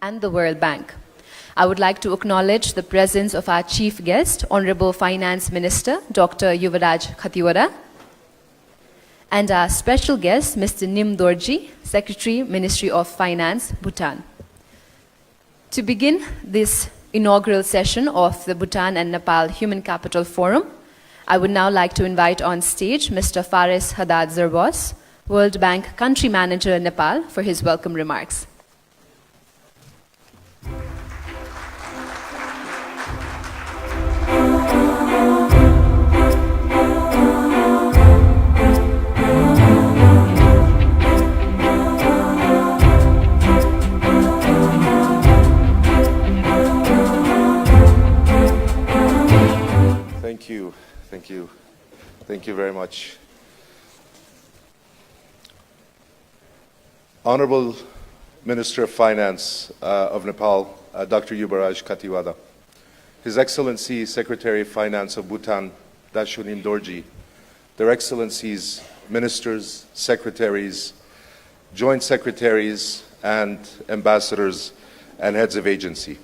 and the World Bank. I would like to acknowledge the presence of our chief guest, Honorable Finance Minister, Dr. Yuvraj Khatiwada, and our special guest, Mr. Nim Dorji, Secretary, Ministry of Finance, Bhutan. To begin this inaugural session of the Bhutan and Nepal Human Capital Forum, I would now like to invite on stage Mr. Faris Haddad Zerbos, World Bank Country Manager in Nepal, for his welcome remarks. Thank you very much. Honorable Minister of Finance of Nepal, Dr. Yuvraj Khatiwada, His Excellency Secretary of Finance of Bhutan, Dashu Nim Dorji, Their Excellencies, Ministers, Secretaries, Joint Secretaries, and Ambassadors and Heads of Agency.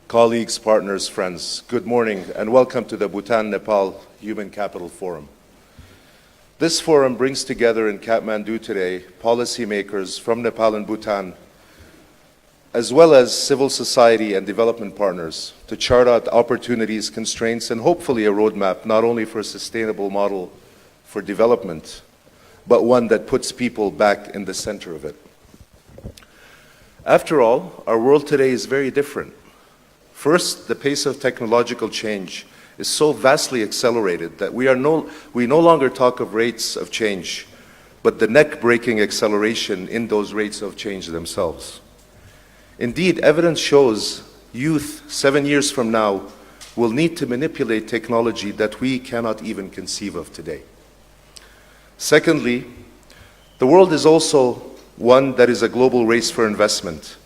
Colleagues, partners, friends, good morning and welcome to the Bhutan-Nepal Human Capital Forum. This forum brings together in Kathmandu today policymakers from Nepal and Bhutan, as well as civil society and development partners, to chart out opportunities, constraints, and hopefully a roadmap not only for a sustainable model for development, but one that puts people back in the center of it. After all, our world today is very different. First, the pace of technological change is so vastly accelerated that we no longer talk of rates of change, but the neck-breaking acceleration in those rates of change themselves. Indeed, evidence shows youth 7 years from now will need to manipulate technology that we cannot even conceive of today. Secondly, the world is also one that is a global race for investment,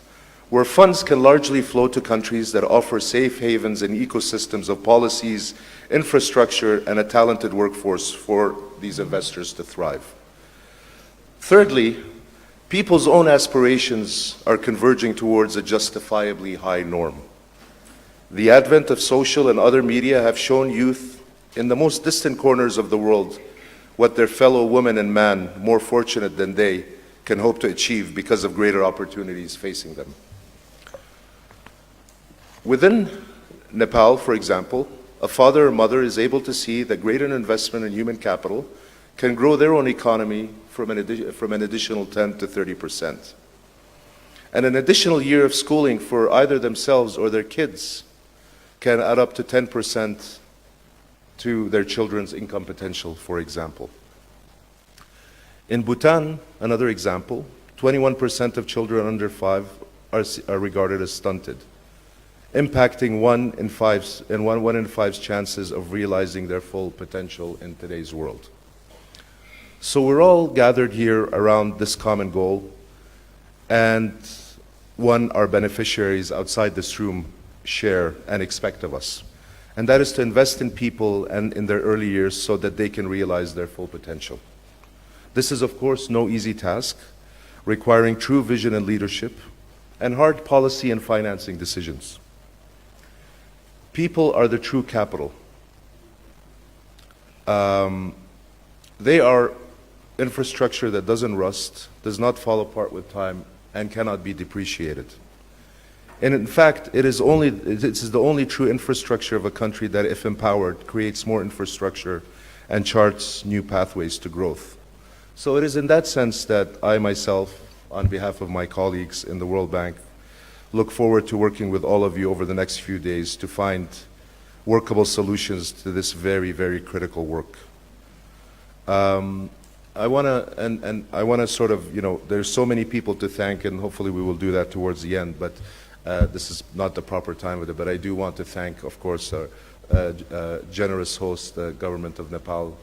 where funds can largely flow to countries that offer safe havens and ecosystems of policies, infrastructure, and a talented workforce for these investors to thrive. Thirdly, people's own aspirations are converging towards a justifiably high norm. The advent of social and other media have shown youth in the most distant corners of the world what their fellow women and man, more fortunate than they, can hope to achieve because of greater opportunities facing them. Within Nepal, for example, a father or mother is able to see that greater investment in human capital can grow their own economy from an additional 10 to 30%. And an additional year of schooling for either themselves or their kids can add up to 10% to their children's income potential, for example. In Bhutan, another example, 21% of children under 5 are regarded as stunted, impacting one in five's chances of realizing their full potential in today's world. So we're all gathered here around this common goal, and one our beneficiaries outside this room share and expect of us. And that is to invest in people and in their early years so that they can realize their full potential. This is, of course, no easy task, requiring true vision and leadership, and hard policy and financing decisions. People are the true capital. They are infrastructure that doesn't rust, does not fall apart with time, and cannot be depreciated. And in fact, it is the only true infrastructure of a country that, if empowered, creates more infrastructure and charts new pathways to growth. So it is in that sense that I myself, on behalf of my colleagues in the World Bank, look forward to working with all of you over the next few days to find workable solutions to this very, very critical work. I want to sort of, there's so many people to thank, and hopefully we will do that towards the end, but this is not the proper time of it. But I do want to thank, of course, our generous host, the government of Nepal,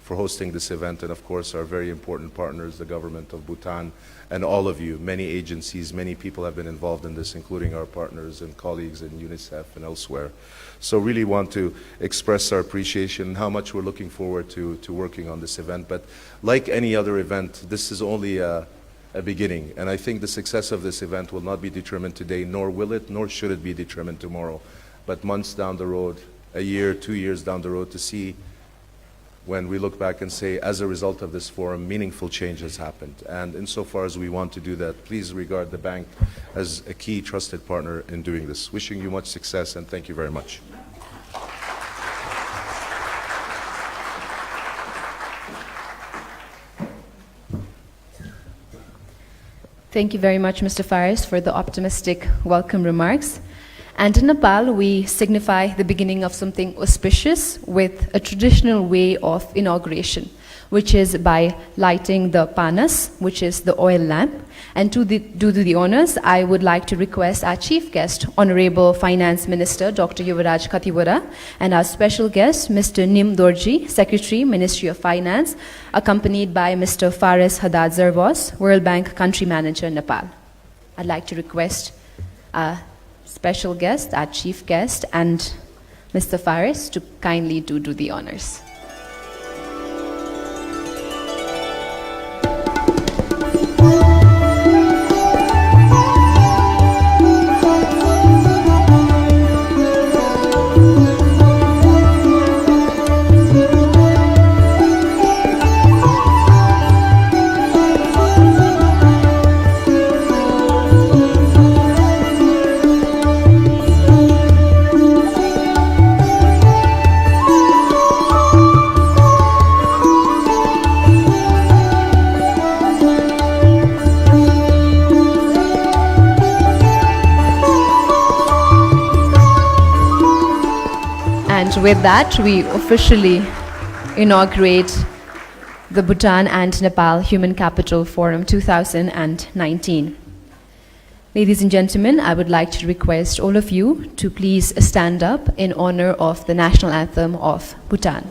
for hosting this event, and of course our very important partners, the government of Bhutan, and all of you. Many agencies, many people have been involved in this, including our partners and colleagues in UNICEF and elsewhere. So really want to express our appreciation and how much we're looking forward to working on this event. But like any other event, this is only a beginning. And I think the success of this event will not be determined today, nor will it, nor should it be determined tomorrow, but months down the road, a year, 2 years down the road, to see when we look back and say, as a result of this forum, meaningful change has happened. And insofar as we want to do that, please regard the bank as a key trusted partner in doing this. Wishing you much success, and thank you very much. Thank you very much, Mr. Faris, for the optimistic welcome remarks. And in Nepal, we signify the beginning of something auspicious with a traditional way of inauguration, which is by lighting the panas, which is the oil lamp. And to do the honors, I would like to request our chief guest, Honorable Finance Minister, Dr. Yuvraj Khathiwara, and our special guest, Mr. Nim Dorji, Secretary, Ministry of Finance, accompanied by Mr. Faris Haddad Zervos, World Bank Country Manager, Nepal. I'd like to request our special guest, our chief guest, and Mr. Faris to kindly do the honors. With that, we officially inaugurate the Bhutan and Nepal Human Capital Forum 2019. Ladies and gentlemen, I would like to request all of you to please stand up in honor of the national anthem of Bhutan.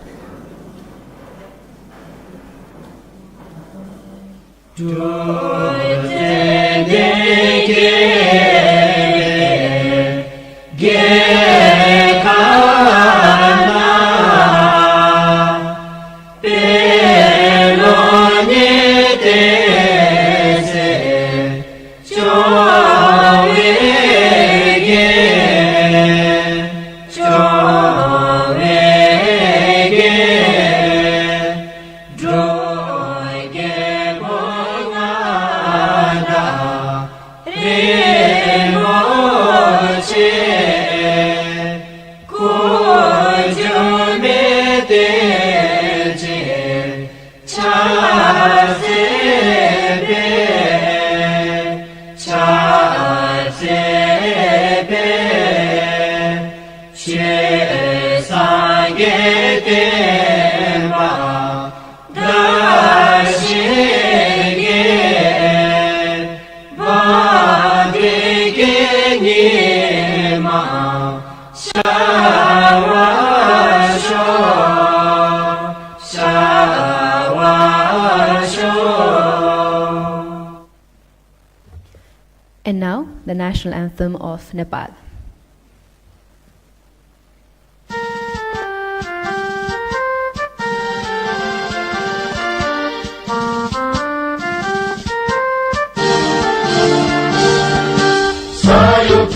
And now, the national anthem of Nepal.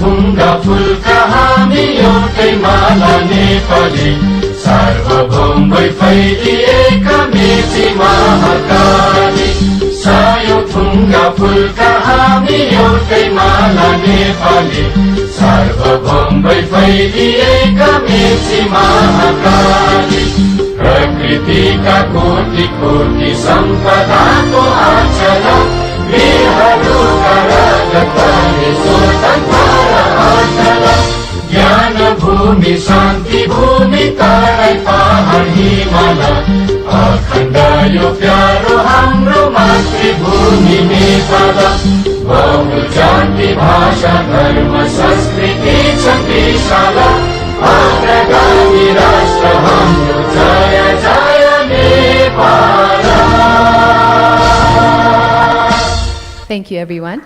ढुङ्गा फुलका हामी एउटै माला नेपाली सार्वभौम भई फैलिएका मेची महाकाली सायो ढुङ्गा फुलका हामी एउटै माला नेपाली सार्वभौम भई फैलिएका मेची महाकाली प्रकृतिका कोटि कोटि सम्पदाको आचला वीरहरूका राजधानी स्वतन्त्र आचला ज्ञान भूमि शान्ति भूमि तराई पहाड हिमाल अखण्ड यो प्यारो हाम्रो मातृभूमि नेपाल बहु जाति भाषा धर्म संस्कृति छ विशाल अग्रगामी राष्ट्र हाम्रो जय जय Nepal. Thank you, everyone.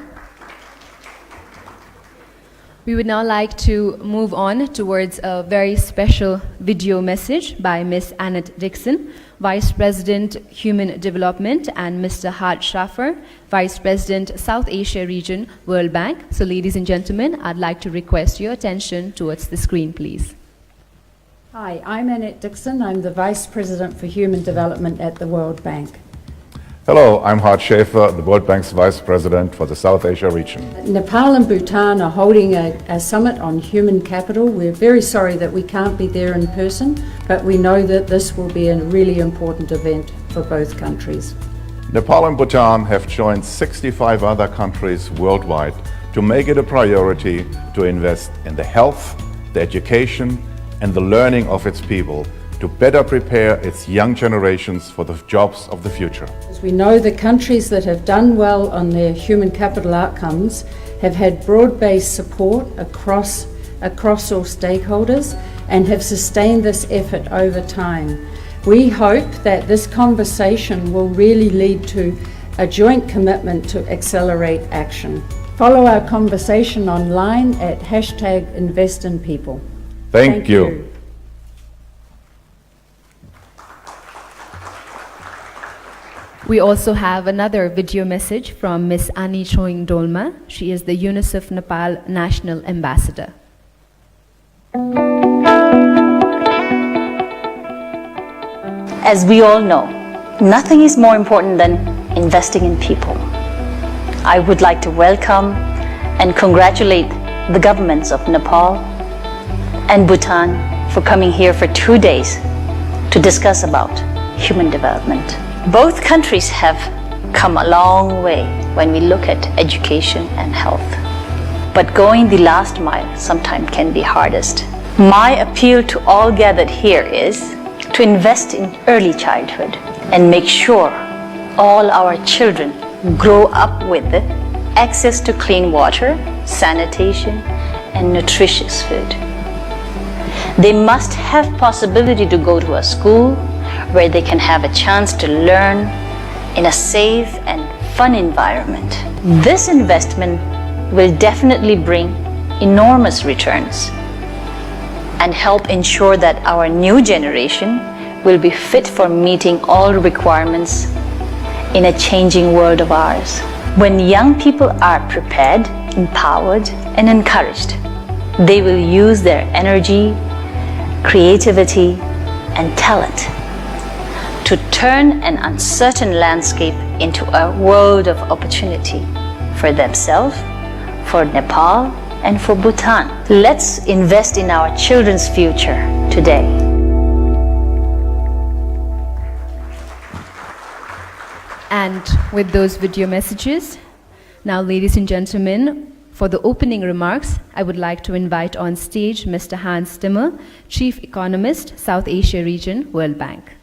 We would now like to move on towards a very special video message by Ms. Annette Dixon, Vice President, Human Development, and Mr. Hart Schaffer, Vice President, South Asia Region, World Bank. So ladies and gentlemen, I'd like to request your attention towards the screen, please. Hi, I'm Annette Dixon. I'm the Vice President for Human Development at the World Bank. Hello, I'm Hart Schaffer, the World Bank's Vice President for the South Asia region. Nepal and Bhutan are holding a summit on human capital. We're very sorry that we can't be there in person, but we know that this will be a really important event for both countries. Nepal and Bhutan have joined 65 other countries worldwide to make it a priority to invest in the health, the education, and the learning of its people to better prepare its young generations for the jobs of the future. As we know, the countries that have done well on their human capital outcomes have had broad-based support across all stakeholders and have sustained this effort over time. We hope that this conversation will really lead to a joint commitment to accelerate action. Follow our conversation online at #InvestInPeople. Thank you. We also have another video message from Ms. Ani Choing Dolma. She is the UNICEF Nepal National Ambassador. As we all know, nothing is more important than investing in people. I would like to welcome and congratulate the governments of Nepal and Bhutan for coming here for 2 days to discuss about human development. Both countries have come a long way when we look at education and health. But going the last mile sometimes can be hardest. My appeal to all gathered here is to invest in early childhood and make sure all our children grow up with access to clean water, sanitation, and nutritious food. They must have possibility to go to a school where they can have a chance to learn in a safe and fun environment. This investment will definitely bring enormous returns and help ensure that our new generation will be fit for meeting all requirements in a changing world of ours. When young people are prepared, empowered, and encouraged, they will use their energy, creativity, and talent to turn an uncertain landscape into a world of opportunity for themselves, for Nepal, and for Bhutan. Let's invest in our children's future today. And with those video messages, now ladies and gentlemen, for the opening remarks, I would like to invite on stage Mr. Hans Timmer, Chief Economist, South Asia Region, World Bank.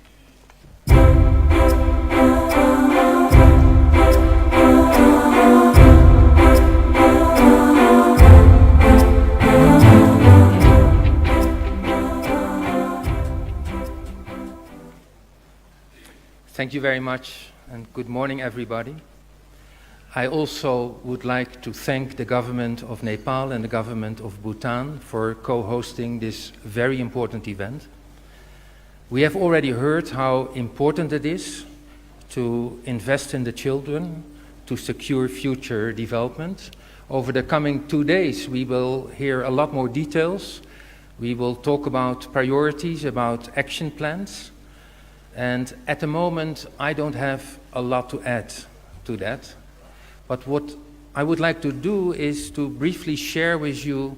Thank you very much, and good morning, everybody. I also would like to thank the government of Nepal and the government of Bhutan for co-hosting this very important event. We have already heard how important it is to invest in the children to secure future development. Over the coming 2 days, we will hear a lot more details. We will talk about priorities, about action plans. And at the moment, I don't have a lot to add to that. But what I would like to do is to briefly share with you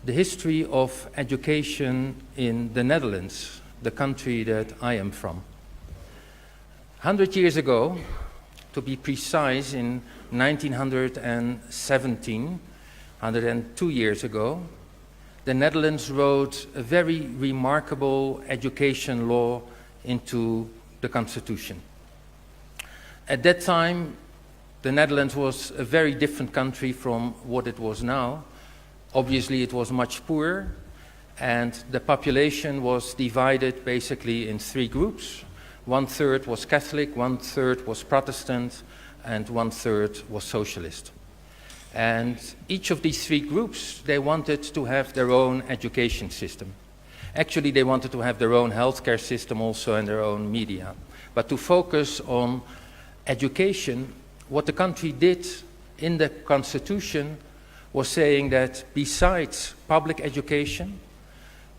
the history of education in the Netherlands, the country that I am from. 100 years ago, to be precise, in 1917, 102 years ago, the Netherlands wrote a very remarkable education law into the Constitution. At that time, the Netherlands was a very different country from what it was now. Obviously, it was much poorer, and the population was divided basically in 3 groups. 1/3 was Catholic, 1/3 was Protestant, and 1/3 was socialist. And each of these three groups, they wanted to have their own education system. Actually, they wanted to have their own healthcare system also and their own media. But to focus on education, what the country did in the constitution was saying that besides public education,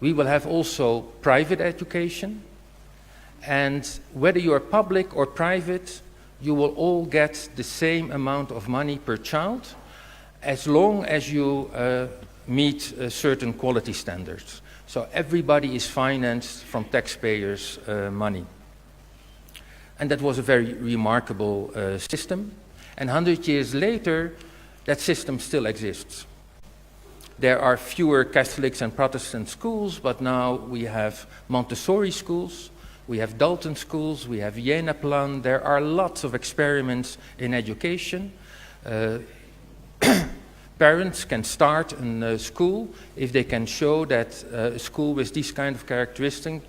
we will have also private education. And whether you are public or private, you will all get the same amount of money per child as long as you meet certain quality standards. So everybody is financed from taxpayers' money. And that was a very remarkable system. And 100 years later, that system still exists. There are fewer Catholics and Protestant schools, but now we have Montessori schools, we have Dalton schools, we have Jena Plan. There are lots of experiments in education. Parents can start a school if they can show that a school with this kind of characteristic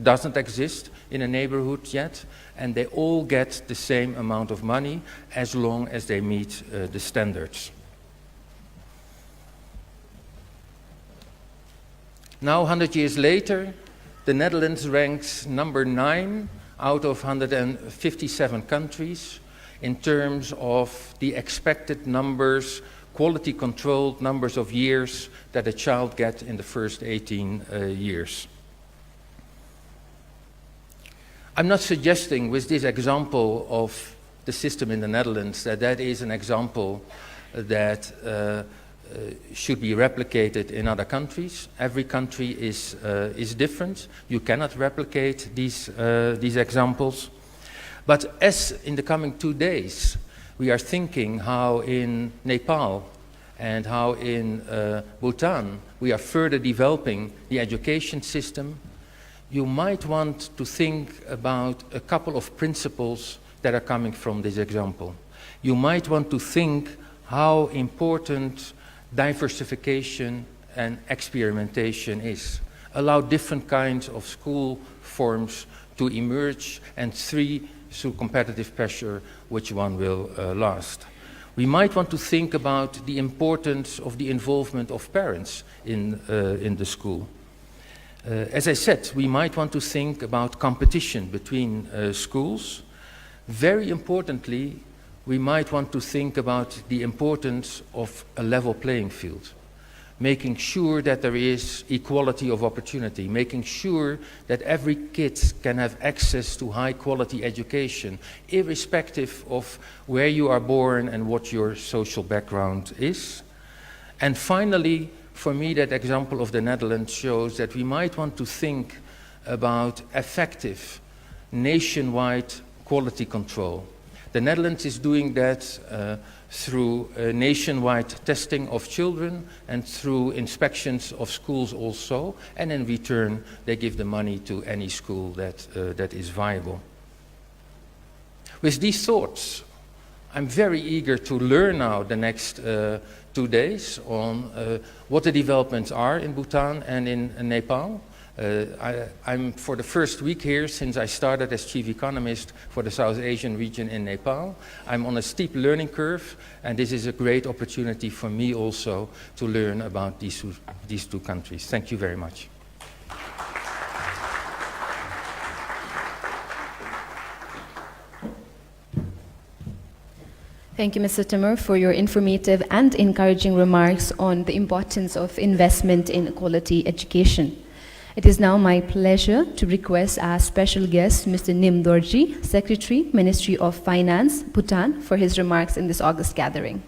doesn't exist in a neighborhood yet, and they all get the same amount of money as long as they meet the standards. Now, 100 years later, the Netherlands ranks number 9 out of 157 countries in terms of the expected numbers, quality-controlled numbers of years that a child gets in the first 18 years. I'm not suggesting with this example of the system in the Netherlands that that is an example that should be replicated in other countries. Every country is different. You cannot replicate these examples. But as in the coming 2 days, we are thinking how in Nepal and how in Bhutan we are further developing the education system, you might want to think about a couple of principles that are coming from this example. You might want to think how important diversification and experimentation is. Allow different kinds of school forms to emerge, and 3, through competitive pressure, which one will last. We might want to think about the importance of the involvement of parents in the school. As I said, we might want to think about competition between schools. Very importantly, we might want to think about the importance of a level playing field, making sure that there is equality of opportunity, making sure that every kid can have access to high quality education, irrespective of where you are born and what your social background is. And finally, for me, that example of the Netherlands shows that we might want to think about effective nationwide quality control. The Netherlands is doing that through nationwide testing of children and through inspections of schools also, and in return they give the money to any school that is viable. With these thoughts, I'm very eager to learn now the next 2 days on what the developments are in Bhutan and in Nepal. I'm for the first week here since I started as chief economist for the South Asian region in Nepal. I'm on a steep learning curve, and this is a great opportunity for me also to learn about these two countries. Thank you very much. Thank you, Mr. Timmer, for your informative and encouraging remarks on the importance of investment in quality education. It is now my pleasure to request our special guest, Mr. Nim Dorji, Secretary, Ministry of Finance, Bhutan, for his remarks in this August gathering.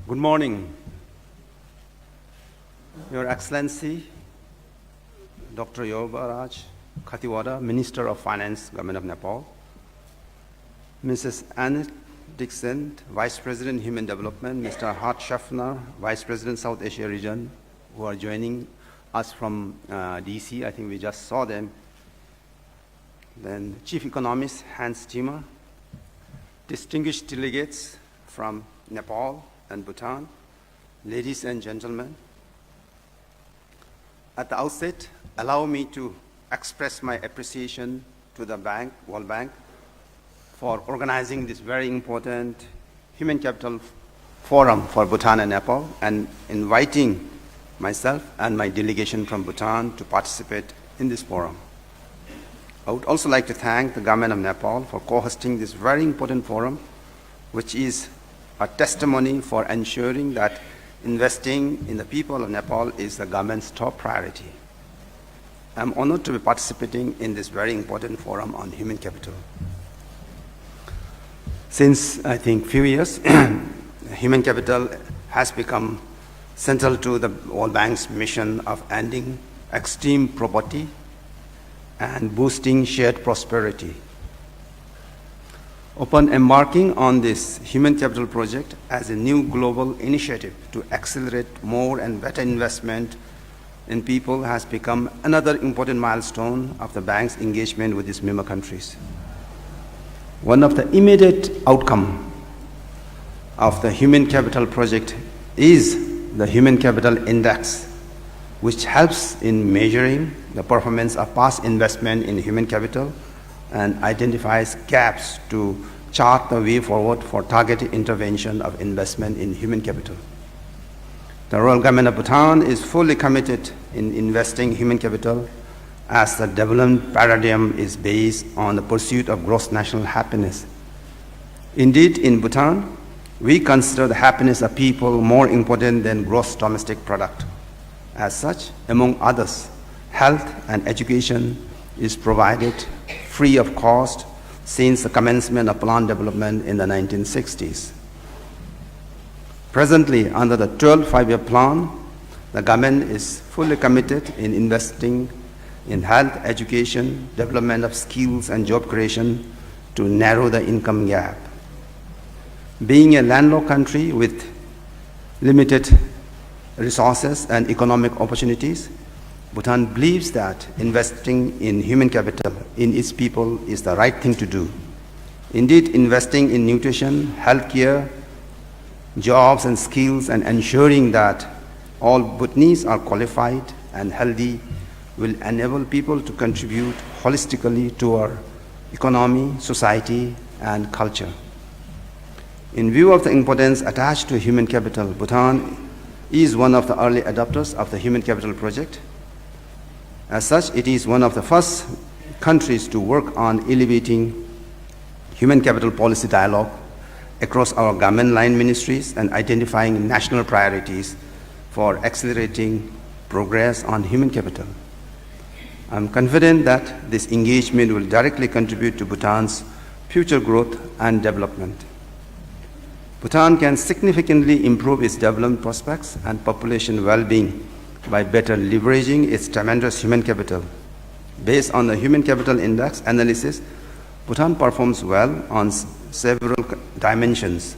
Good morning, Your Excellency, Dr. Yuvraj Khattiwada, Minister of Finance, Government of Nepal, Mrs. Anne Dixon, Vice President, Human Development, Mr. Hart Schaffner, Vice President, South Asia Region, who are joining us from DC. I think we just saw them. Then Chief Economist Hans Timmer, distinguished delegates from Nepal and Bhutan, ladies and gentlemen. At the outset, allow me to express my appreciation to the World Bank, for organizing this very important Human Capital Forum for Bhutan and Nepal, and inviting myself and my delegation from Bhutan to participate in this forum. I would also like to thank the government of Nepal for co-hosting this very important forum, which is a testimony for ensuring that investing in the people of Nepal is the government's top priority. I'm honored to be participating in this very important forum on human capital. Since, I think, few years, human capital has become central to the World Bank's mission of ending extreme poverty and boosting shared prosperity. Upon embarking on this human capital project as a new global initiative to accelerate more and better investment in people has become another important milestone of the bank's engagement with its member countries. One of the immediate outcomes of the human capital project is the Human Capital Index, which helps in measuring the performance of past investment in human capital and identifies gaps to chart the way forward for targeted intervention of investment in human capital. The Royal Government of Bhutan is fully committed in investing human capital, as the development paradigm is based on the pursuit of gross national happiness. Indeed, in Bhutan, we consider the happiness of people more important than gross domestic product. As such, among others, health and education is provided free of cost since the commencement of plant development in the 1960s. Presently, under the 12th five-year plan, the government is fully committed in investing in health, education, development of skills and job creation to narrow the income gap. Being a landlocked country with limited resources and economic opportunities, Bhutan believes that investing in human capital in its people is the right thing to do. Indeed, investing in nutrition, healthcare, jobs and skills, and ensuring that all Bhutanese are qualified and healthy will enable people to contribute holistically to our economy, society, and culture. In view of the importance attached to human capital, Bhutan is one of the early adopters of the Human Capital Project. As such, it is one of the first countries to work on elevating human capital policy dialogue across our government line ministries and identifying national priorities for accelerating progress on human capital. I'm confident that this engagement will directly contribute to Bhutan's future growth and development. Bhutan can significantly improve its development prospects and population well-being by better leveraging its tremendous human capital. Based on the Human Capital Index analysis, Bhutan performs well on several dimensions.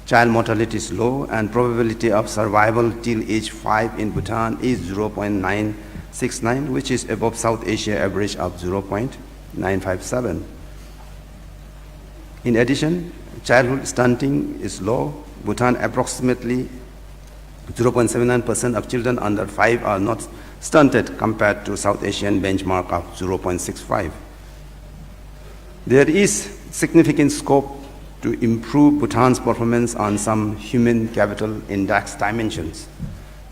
Child mortality is low, and probability of survival till age 5 in Bhutan is 0.969, which is above South Asia average of 0.957. In addition, childhood stunting is low. Bhutan, approximately 0.79% of children under 5 are not stunted compared to South Asian benchmark of 0.65. There is significant scope to improve Bhutan's performance on some human capital index dimensions.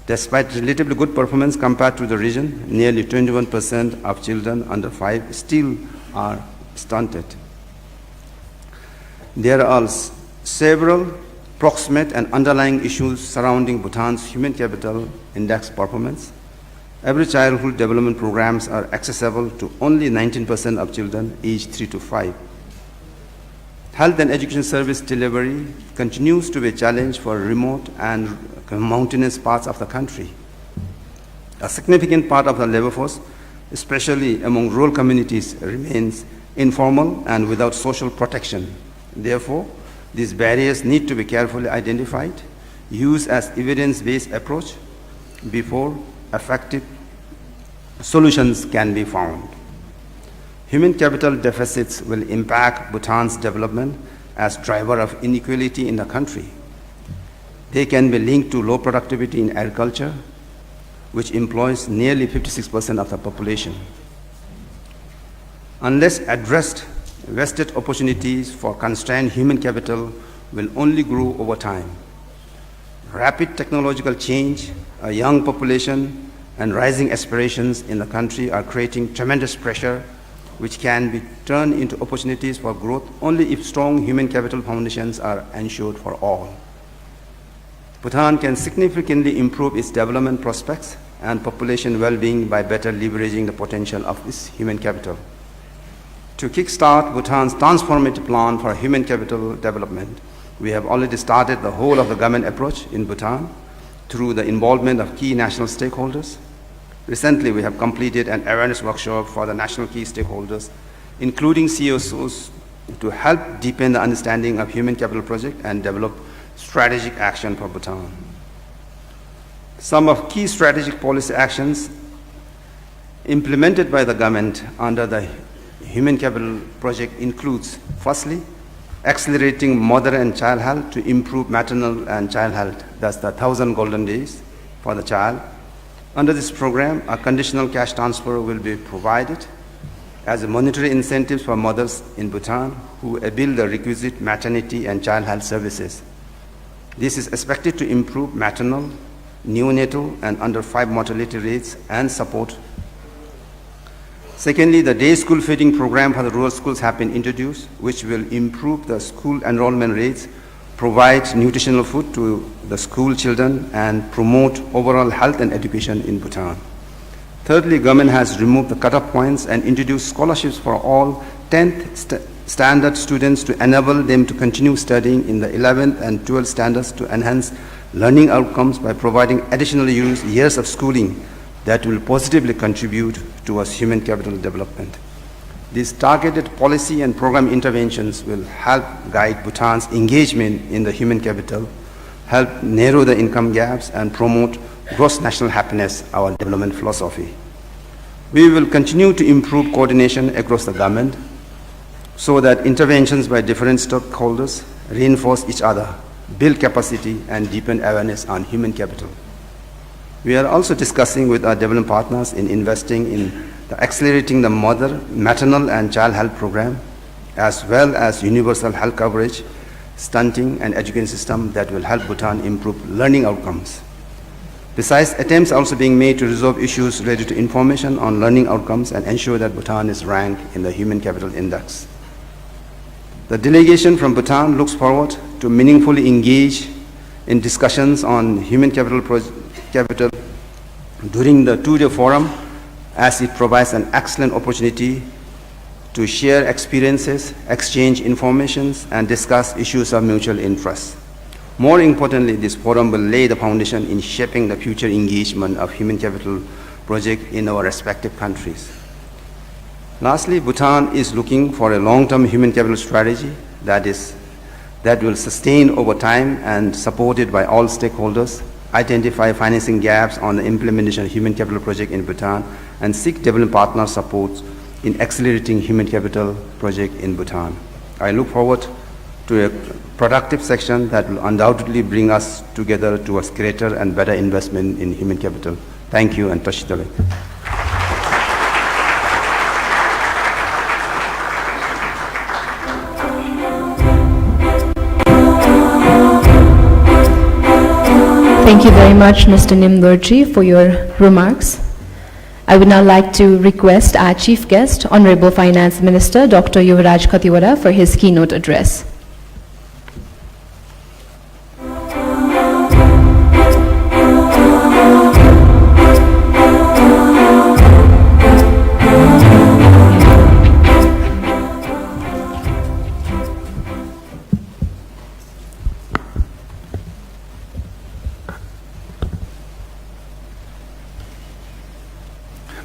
Despite relatively good performance compared to the region, nearly 21% of children under 5 still are stunted. There are several proximate and underlying issues surrounding Bhutan's human capital index performance. Every childhood development programs are accessible to only 19% of children aged 3 to 5. Health and education service delivery continues to be a challenge for remote and mountainous parts of the country. A significant part of the labor force, especially among rural communities, remains informal and without social protection. Therefore, these barriers need to be carefully identified, used as evidence-based approach, before effective solutions can be found. Human capital deficits will impact Bhutan's development as driver of inequality in the country. They can be linked to low productivity in agriculture, which employs nearly 56% of the population. Unless addressed, vested opportunities for constrained human capital will only grow over time. Rapid technological change, a young population, and rising aspirations in the country are creating tremendous pressure, which can be turned into opportunities for growth only if strong human capital foundations are ensured for all. Bhutan can significantly improve its development prospects and population well-being by better leveraging the potential of this human capital. To kickstart Bhutan's transformative plan for human capital development, we have already started the whole of the government approach in Bhutan through the involvement of key national stakeholders. Recently, we have completed an awareness workshop for the national key stakeholders, including CSOs, to help deepen the understanding of human capital project and develop strategic action for Bhutan. Some of key strategic policy actions implemented by the government under the human capital project includes, firstly, accelerating mother and child health to improve maternal and child health. That's the 1,000 golden days for the child. Under this program, a conditional cash transfer will be provided as a monetary incentives for mothers in Bhutan who avail the requisite maternity and child health services. This is expected to improve maternal, neonatal, and under 5 mortality rates and support. Secondly, the day school feeding program for the rural schools have been introduced, which will improve the school enrollment rates, provide nutritional food to the school children, and promote overall health and education in Bhutan. Thirdly, government has removed the cutoff points and introduced scholarships for all 10th standard students to enable them to continue studying in the 11th and 12th standards to enhance learning outcomes by providing additional years of schooling that will positively contribute towards human capital development. These targeted policy and program interventions will help guide Bhutan's engagement in the human capital, help narrow the income gaps, and promote gross national happiness, our development philosophy. We will continue to improve coordination across the government so that interventions by different stakeholders reinforce each other, build capacity, and deepen awareness on human capital. We are also discussing with our development partners in investing in accelerating the maternal and child health program, as well as universal health coverage, stunting, and education system that will help Bhutan improve learning outcomes. Besides, attempts are also being made to resolve issues related to information on learning outcomes and ensure that Bhutan is ranked in the Human Capital Index. The delegation from Bhutan looks forward to meaningfully engage in discussions on human capital during the 2-day forum, as it provides an excellent opportunity to share experiences, exchange information, and discuss issues of mutual interest. More importantly, this forum will lay the foundation in shaping the future engagement of human capital project in our respective countries. Lastly, Bhutan is looking for a long-term human capital strategy that will sustain over time and supported by all stakeholders, identify financing gaps on the implementation of human capital project in Bhutan, and seek development partner support in accelerating human capital project in Bhutan. I look forward to a productive section that will undoubtedly bring us together towards greater and better investment in human capital. Thank you, and Tashitale. Thank you very much, Mr. Nimdorji, for your remarks. I would now like to request our chief guest, Honorable Finance Minister, Dr. Yuvraj Khatiwara, for his keynote address.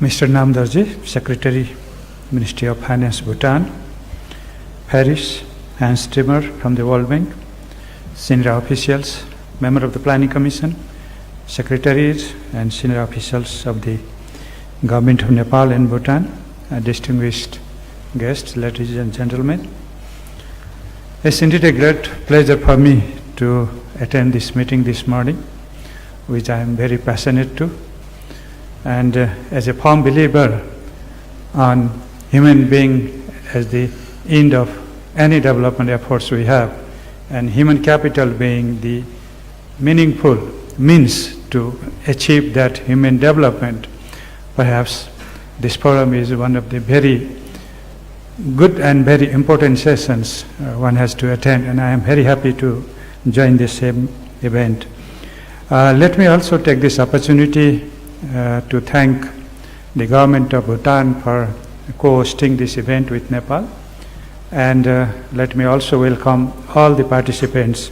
Mr. Namdorji, Secretary, Ministry of Finance, Bhutan, Paris, Hans Timmer from the World Bank, senior officials, member of the Planning Commission, secretaries and senior officials of the Government of Nepal and Bhutan, distinguished guests, ladies and gentlemen. It's indeed a great pleasure for me to attend this meeting this morning, which I am very passionate to. And as a firm believer on human being as the end of any development efforts we have, and human capital being the meaningful means to achieve that human development, perhaps this forum is one of the very good and very important sessions one has to attend, and I am very happy to join this same event. Let me also take this opportunity to thank the government of Bhutan for co-hosting this event with Nepal, and let me also welcome all the participants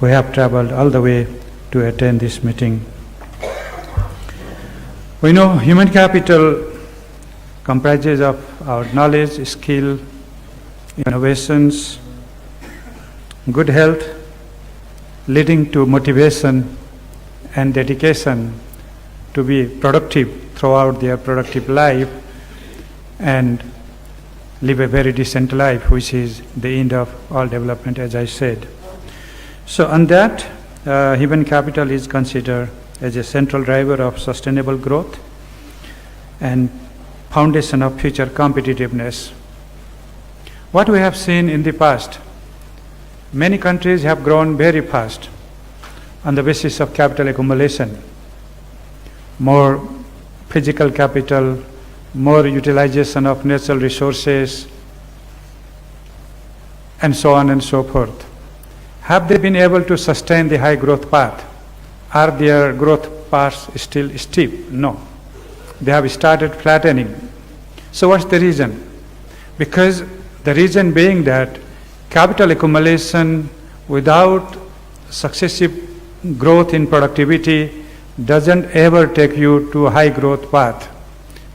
who have traveled all the way to attend this meeting. We know human capital comprises of our knowledge, skill, innovations, good health, leading to motivation and dedication to be productive throughout their productive life and live a very decent life, which is the end of all development, as I said. So on that, human capital is considered as a central driver of sustainable growth and foundation of future competitiveness. What we have seen in the past, many countries have grown very fast on the basis of capital accumulation. More physical capital, more utilization of natural resources, and so on and so forth. Have they been able to sustain the high growth path? Are their growth paths still steep? No. They have started flattening. So what's the reason? Because the reason being that capital accumulation without successive growth in productivity doesn't ever take you to a high growth path.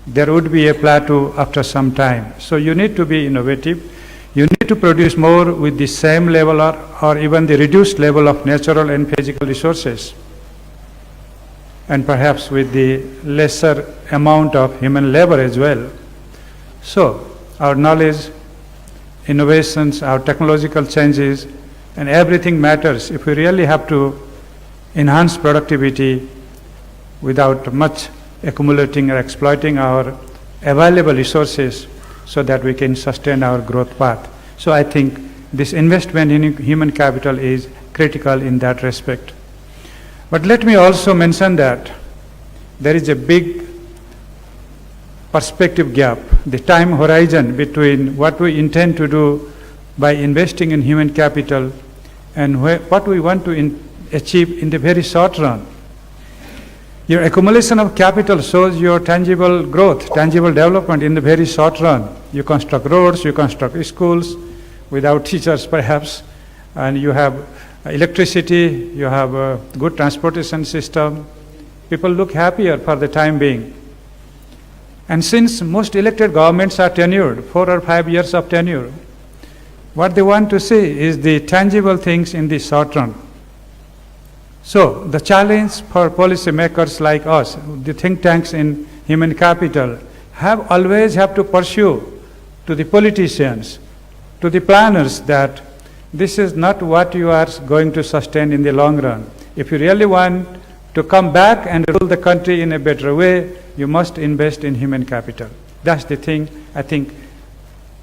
There would be a plateau after some time. So you need to be innovative. You need to produce more with the same level or even the reduced level of natural and physical resources, and perhaps with the lesser amount of human labor as well. So our knowledge, innovations, our technological changes, and everything matters if we really have to enhance productivity without much accumulating or exploiting our available resources so that we can sustain our growth path. So I think this investment in human capital is critical in that respect. But let me also mention that there is a big perspective gap, the time horizon between what we intend to do by investing in human capital and what we want to achieve in the very short run. Your accumulation of capital shows your tangible growth, tangible development in the very short run. You construct roads, you construct schools without teachers perhaps, and you have electricity, you have a good transportation system. People look happier for the time being. And since most elected governments are tenured, 4 or 5 years of tenure, what they want to see is the tangible things in the short run. So the challenge for policymakers like us, the think tanks in human capital, always have to pursue to the politicians, to the planners, that this is not what you are going to sustain in the long run. If you really want to come back and rule the country in a better way, you must invest in human capital. That's the thing. I think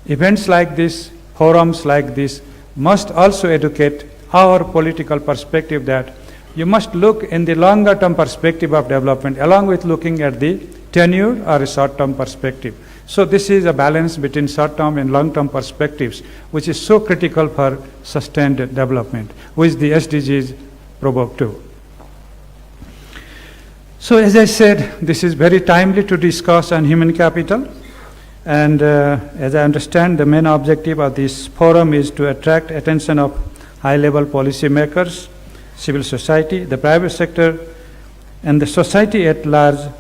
events like this, forums like this, must also educate our political perspective that you must look in the longer term perspective of development along with looking at the tenure or a short term perspective. So this is a balance between short term and long term perspectives, which is so critical for sustained development, which the SDGs provoke too. So as I said, this is very timely to discuss on human capital, and as I understand, the main objective of this forum is to attract attention of high-level policymakers, civil society, the private sector, and the society at large,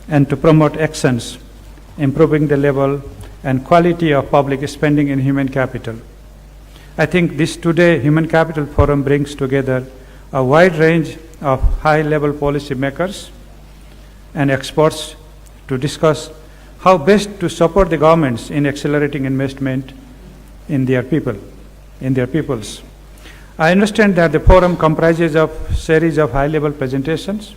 and to promote actions improving the level and quality of public spending in human capital. I think this today Human Capital Forum brings together a wide range of high-level policy makers and experts to discuss how best to support the governments in accelerating investment in their peoples. I understand that the forum comprises of series of high-level presentations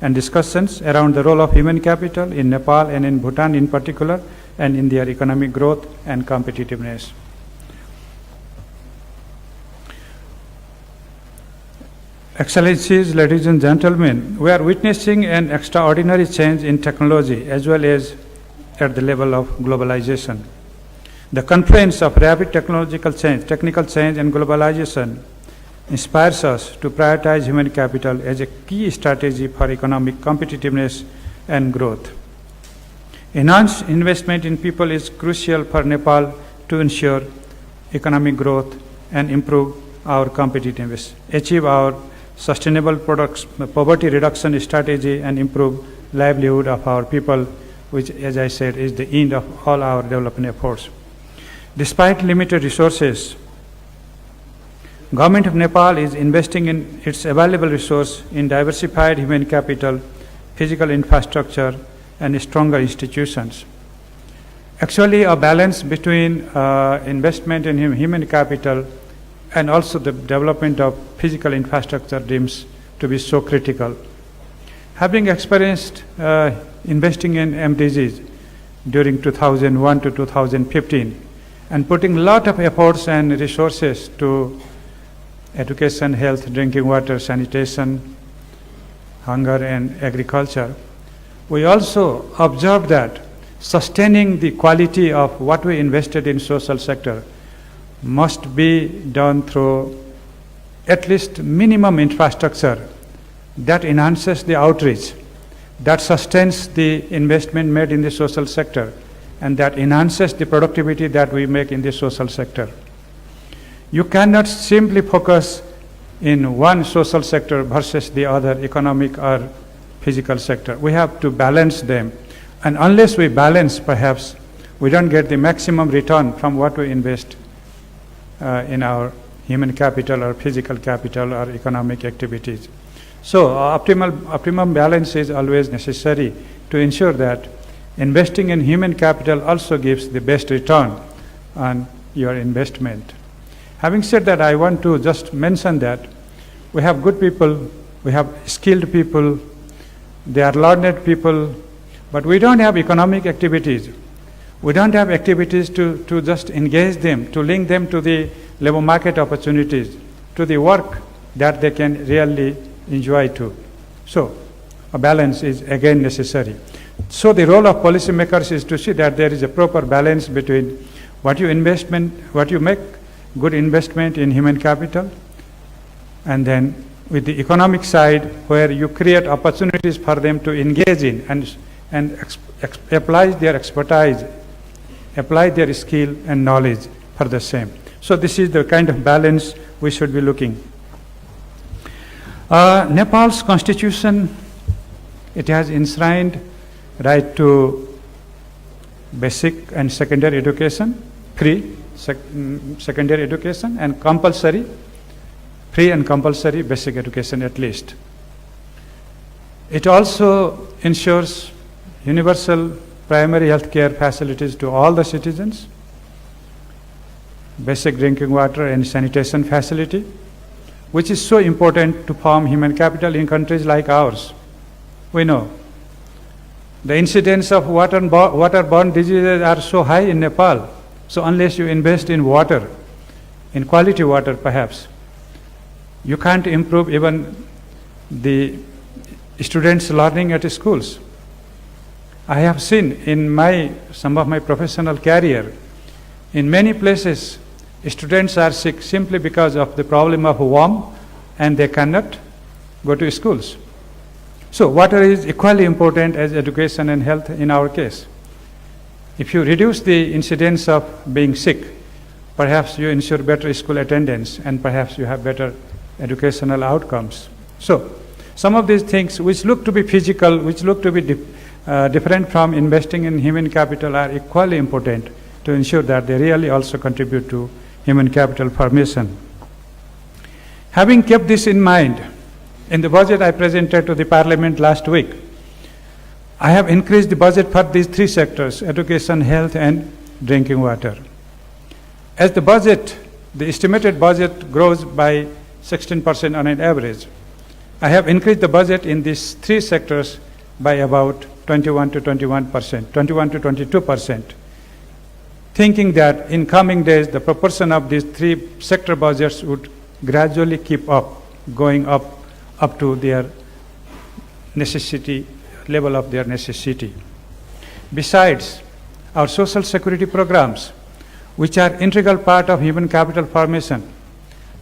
and discussions around the role of human capital in Nepal and in Bhutan in particular, and in their economic growth and competitiveness. Excellencies, ladies and gentlemen, we are witnessing an extraordinary change in technology as well as at the level of globalization. The confluence of rapid technical change and globalization inspires us to prioritize human capital as a key strategy for economic competitiveness and growth. Enhanced investment in people is crucial for Nepal to ensure economic growth and improve our competitiveness, achieve our sustainable poverty reduction strategy, and improve livelihood of our people, which, as I said, is the end of all our development efforts. Despite limited resources, Government of Nepal is investing in its available resource in diversified human capital, physical infrastructure, and stronger institutions. Actually, a balance between investment in human capital and also the development of physical infrastructure seems to be so critical. Having experienced investing in MDGs during 2001 to 2015 and putting a lot of efforts and resources to education, health, drinking water, sanitation, hunger, and agriculture, we also observed that sustaining the quality of what we invested in social sector must be done through at least minimum infrastructure that enhances the outreach, that sustains the investment made in the social sector, and that enhances the productivity that we make in the social sector. You cannot simply focus in one social sector versus the other economic or physical sector. We have to balance them. And unless we balance, perhaps we don't get the maximum return from what we invest in our human capital or physical capital or economic activities. So optimum balance is always necessary to ensure that investing in human capital also gives the best return on your investment. Having said that, I want to just mention that we have good people, we have skilled people, they are learned people, but we don't have economic activities. We don't have activities to just engage them, to link them to the labor market opportunities, to the work that they can really enjoy too. So a balance is again necessary. So the role of policymakers is to see that there is a proper balance between what you make good investment in human capital, and then with the economic side where you create opportunities for them to engage in and apply their expertise, apply their skill and knowledge for the same. So this is the kind of balance we should be looking. Nepal's constitution, it has enshrined right to basic and secondary education, free secondary education, and compulsory, free and compulsory basic education at least. It also ensures universal primary health care facilities to all the citizens, basic drinking water and sanitation facility, which is so important to form human capital in countries like ours. We know the incidence of waterborne diseases are so high in Nepal. So unless you invest in water, in quality water perhaps, you can't improve even the students' learning at schools. I have seen in some of my professional career, in many places, students are sick simply because of the problem of worm and they cannot go to schools. So water is equally important as education and health in our case. If you reduce the incidence of being sick, perhaps you ensure better school attendance and perhaps you have better educational outcomes. So some of these things which look to be physical, which look to be different from investing in human capital are equally important to ensure that they really also contribute to human capital formation. Having kept this in mind, In the budget I presented to the Parliament last week, I have increased the budget for these three sectors: education, health, and drinking water. As the budget, the estimated budget grows by 16% on an average, I have increased the budget in these three sectors by about 21 to 22%, thinking that in coming days the proportion of these three sector budgets would gradually keep going up to their necessity, level of their necessity. Besides, our social security programs, which are integral part of human capital formation,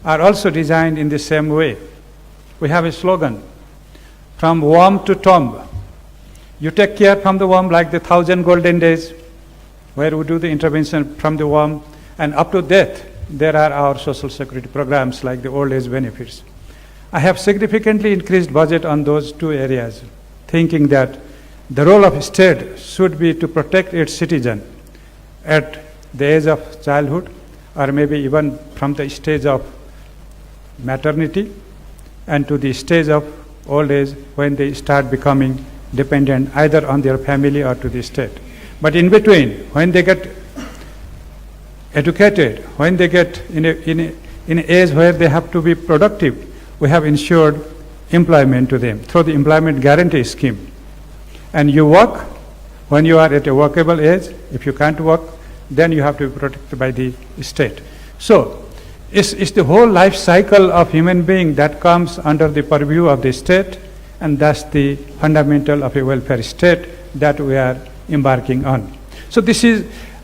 are also designed in the same way. We have a slogan, from womb to tomb. You take care from the womb like the 1,000 golden days, where we do the intervention from the womb, and up to death, there are our social security programs like the old age benefits. I have significantly increased budget on those two areas, thinking that the role of state should be to protect its citizen at the age of childhood, or maybe even from the stage of maternity and to the stage of old age when they start becoming dependent either on their family or to the state. But in between, when they get educated, when they get in an age where they have to be productive, we have ensured employment to them through the employment guarantee scheme. And you work when you are at a workable age. If you can't work, then you have to be protected by the state. So it's the whole life cycle of human being that comes under the purview of the state, and that's the fundamental of a welfare state that we are embarking on. So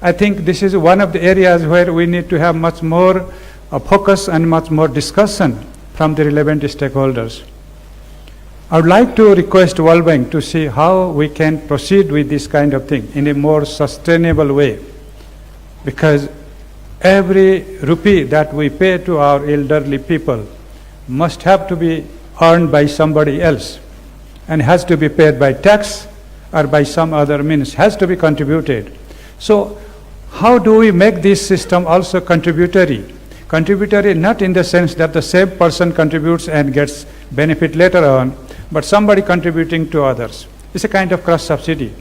I think this is one of the areas where we need to have much more focus and much more discussion from the relevant stakeholders. I would like to request World Bank to see how we can proceed with this kind of thing in a more sustainable way, because every rupee that we pay to our elderly people must have to be earned by somebody else and has to be paid by tax or by some other means, has to be contributed. So how do we make this system also contributory? Contributory not in the sense that the same person contributes and gets benefit later on, but somebody contributing to others. It's a kind of cross-subsidy.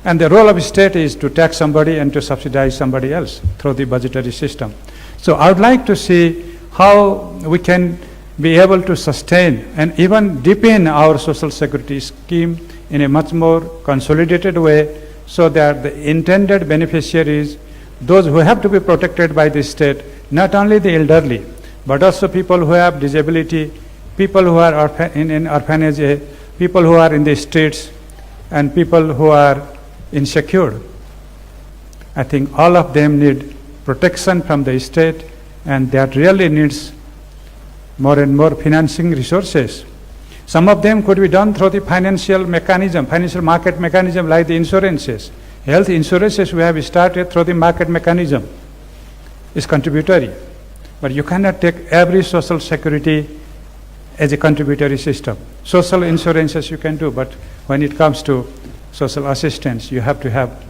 And the role of state is to tax somebody and to subsidize somebody else through the budgetary system. So I would like to see how we can be able to sustain and even deepen our social security scheme in a much more consolidated way, so that the intended beneficiaries, those who have to be protected by the state, not only the elderly, but also people who have disability, people who are in orphanage, people who are in the streets, and people who are insecure. I think all of them need protection from the state, and that really needs more and more financing resources. Some of them could be done through the financial mechanism, financial market mechanism, like the insurances. Health insurances we have started through the market mechanism. It's contributory. But you cannot take every social security as a contributory system. Social insurances you can do, but when it comes to social assistance, you have to have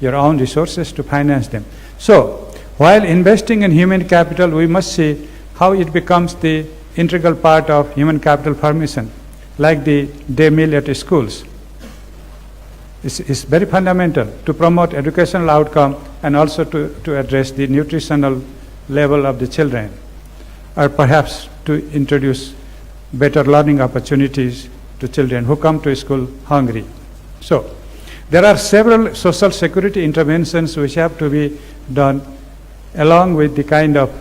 your own resources to finance them. So, while investing in human capital, we must see how it becomes the integral part of human capital formation, like the day meal at schools. It's very fundamental to promote educational outcome and also to address the nutritional level of the children, or perhaps to introduce better learning opportunities to children who come to school hungry. So, there are several social security interventions which have to be done, along with the kind of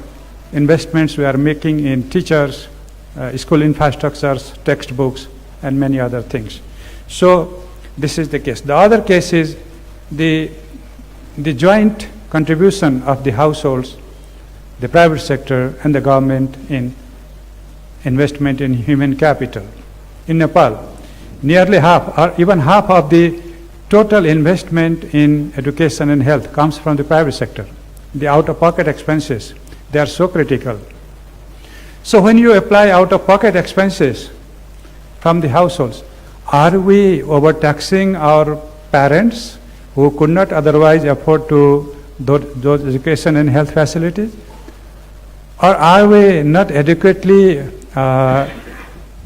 investments we are making in teachers, school infrastructures, textbooks, and many other things. So, this is the case. The other case is the joint contribution of the households, the private sector, and the government in investment in human capital. In Nepal, nearly half, or even half of the total investment in education and health comes from the private sector. The out-of-pocket expenses, they are so critical. So when you apply out-of-pocket expenses from the households, are we overtaxing our parents who could not otherwise afford to those education and health facilities? Or are we not adequately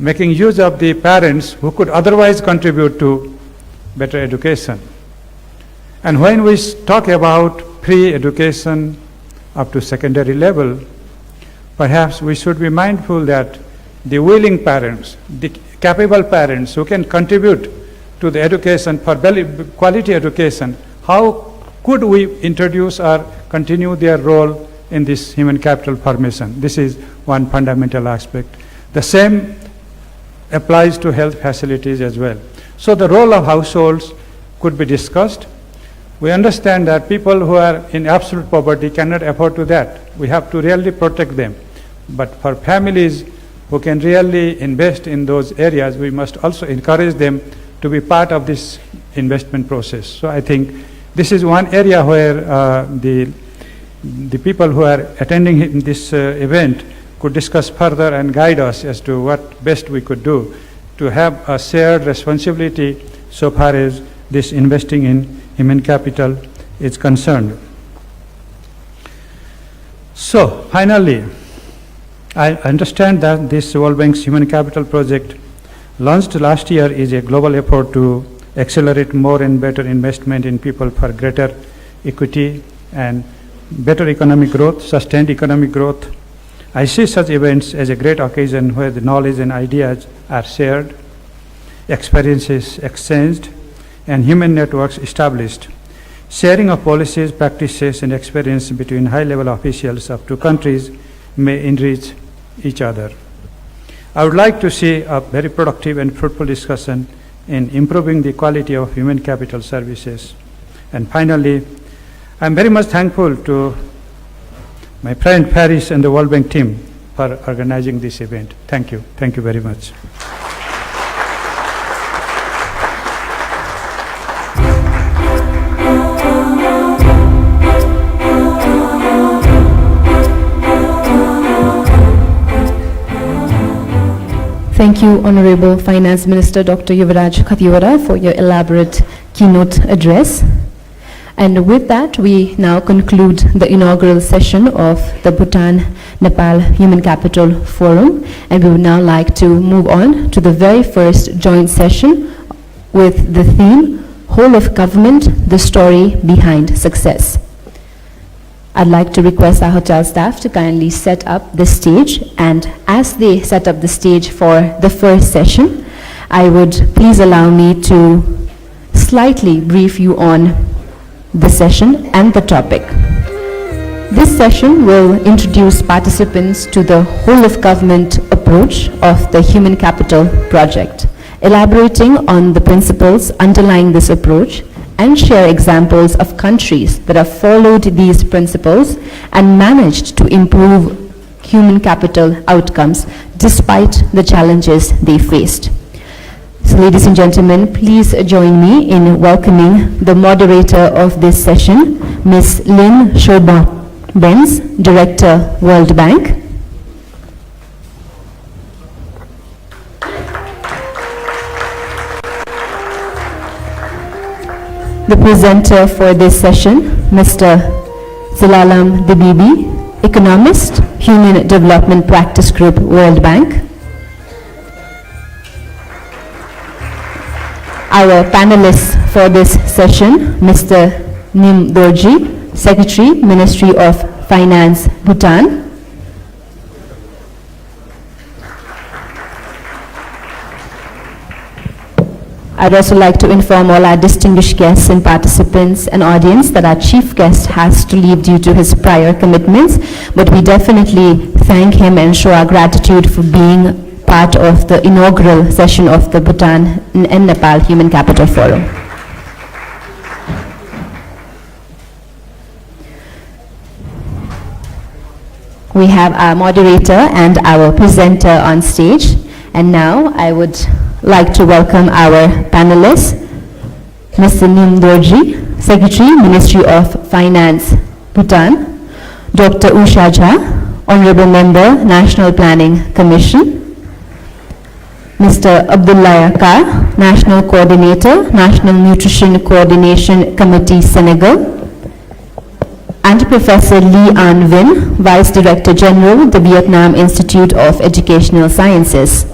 making use of the parents who could otherwise contribute to better education. And when we talk about pre-education up to secondary level, perhaps we should be mindful that the willing parents, the capable parents who can contribute to the education for quality education, how could we introduce or continue their role in this human capital formation? This is one fundamental aspect. The same applies to health facilities as well. So the role of households could be discussed. We understand that people who are in absolute poverty cannot afford to that. We have to really protect them. But for families who can really invest in those areas, we must also encourage them to be part of this investment process. So I think this is one area where the people who are attending this event could discuss further and guide us as to what best we could do to have a shared responsibility so far as this investing in human capital is concerned. So finally, I understand that this World Bank's Human Capital Project launched last year is a global effort to accelerate more and better investment in people for greater equity and better economic growth, sustained economic growth. I see such events as a great occasion where the knowledge and ideas are shared, experiences exchanged, and human networks established. Sharing of policies, practices, and experience between high-level officials of two countries may enrich each other. I would like to see a very productive and fruitful discussion in improving the quality of human capital services. And finally, I'm very much thankful to my friend Paris and the World Bank team for organizing this event. Thank you. Thank you very much. Thank you, Honorable Finance Minister Dr. Yuvraj Khatiyora, for your elaborate keynote address. And with that, we now conclude the inaugural session of the Bhutan-Nepal Human Capital Forum, and we would now like to move on to the very first joint session with the theme, Whole of Government, the Story Behind Success. I'd like to request our hotel staff to kindly set up the stage, and as they set up the stage for the first session, I would please allow me to slightly brief you on the session and the topic. This session will introduce participants to the whole of government approach of the Human Capital Project, elaborating on the principles underlying this approach and share examples of countries that have followed these principles and managed to improve human capital outcomes despite the challenges they faced. So ladies and gentlemen, please join me in welcoming the moderator of this session, Ms. Lynn Shoba-Benz, Director, World Bank. The presenter for this session, Mr. Zilalam Dibibi, Economist, Human Development Practice Group, World Bank. Our panelists for this session, Mr. Nim Dorji, Secretary, Ministry of Finance, Bhutan. I'd also like to inform all our distinguished guests and participants and audience that our chief guest has to leave due to his prior commitments, but we definitely thank him and show our gratitude for being part of the inaugural session of the Bhutan and Nepal Human Capital Forum. We have our moderator and our presenter on stage, and now I would like to welcome our panelists, Mr. Nim Dorji, Secretary, Ministry of Finance, Bhutan, Dr. Usha Jha, Honorable Member, National Planning Commission, Mr. Abdullah Kar, National Coordinator, National Nutrition Coordination Committee, Senegal, and Professor Lee An Vin, Vice Director General, the Vietnam Institute of Educational Sciences.